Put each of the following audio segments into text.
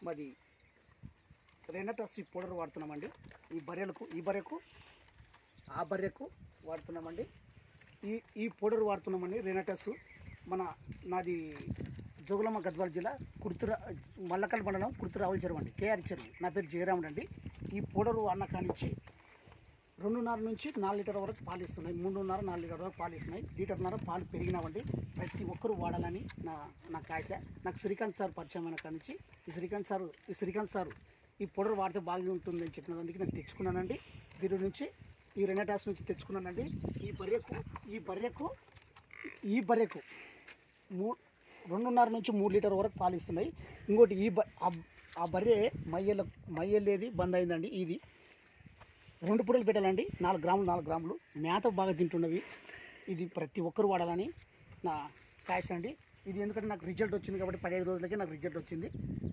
మాది రెనటస్ పౌడర్ వాడుతున్నామండి. ఈ బర్రెకు ఆ బర్రెకు వాడుతున్నామండి. ఈ పౌడర్ వాడుతున్నామండి రెనటస్. నాది జోగులాంబ గద్వాల జిల్లా మల్లకల్ మండలం కుర్తురావుల చెరువు అండి, కేఆర్ చెరువు. నా పేరు జయరాముడు అండి. ఈ పౌడరు అన్న కానించి 2.5 నుంచి 4 లీటర్ వరకు పాలు ఇస్తున్నాయి. 3.5-4 లీటర్ వరకు పాలు ఇస్తున్నాయి. లీటర్న్నర పాలు పెరిగినామండి. ప్రతి ఒక్కరూ వాడాలని నా కాశ. నాకు శ్రీకాంత్ సార్ పరిచయమైన కానించి ఈ శ్రీకాంత్ సారు ఈ పౌడర్ వాడితే బాగుంటుందని చెప్పినందుకు నేను తెచ్చుకున్నానండి. దీని నుంచి ఈ రెనటాస్ నుంచి తెచ్చుకున్నానండి. ఈ బర్రెకు 2.5 నుంచి 3 లీటర్ వరకు పాలు ఇస్తున్నాయి. ఇంకోటి ఆ బర్రె మయ్యలేది బంద్ అయిందండి. ఇది 2 పూటలు పెట్టాలండి. 4 గ్రాములు మేత బాగా తింటున్నవి. ఇది ప్రతి ఒక్కరు వాడాలని నా కాయస్ అండి. ఇది ఎందుకంటే నాకు రిజల్ట్ వచ్చింది కాబట్టి 15 రోజులకే నాకు రిజల్ట్ వచ్చింది.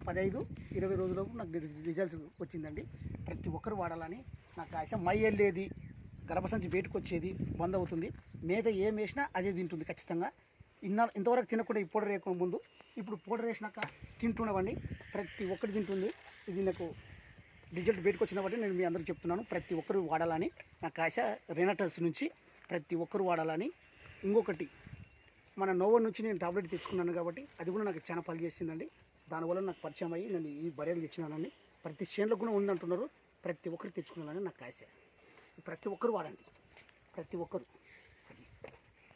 15-20 రోజులకు నాకు రిజల్ట్ వచ్చిందండి. ప్రతి ఒక్కరు వాడాలని నా కాయస. మయ్యలేది గర్భసంచి బయటకు వచ్చేది బంద్ అవుతుంది. మేత ఏం వేసినా అదే తింటుంది ఖచ్చితంగా. ఇంతవరకు తినకుండా ఈ పౌడర్ వేయకుండా ముందు, ఇప్పుడు పౌడర్ వేసినాక తింటున్నామండి. ప్రతి ఒక్కటి తింటుంది. ఇది నాకు రిజల్ట్ బయటకు వచ్చిన బట్టి నేను మీ అందరికీ చెప్తున్నాను. ప్రతి ఒక్కరు వాడాలని నా కాశ. రెనటస్ నుంచి ప్రతి ఒక్కరు వాడాలని. ఇంకొకటి మన నోవో నుంచి నేను టాబ్లెట్ తెచ్చుకున్నాను కాబట్టి అది కూడా నాకు చాలా పని చేసిందండి. దానివల్ల నాకు పరిచయం అయ్యి నేను ఈ బర్రెలు తెచ్చినానండి. ప్రతి చేనులకు కూడా ఉందంటున్నారు. ప్రతి ఒక్కరు తెచ్చుకున్నానని నాకు కాశ. ప్రతి ఒక్కరు వాడండి, ప్రతి ఒక్కరు.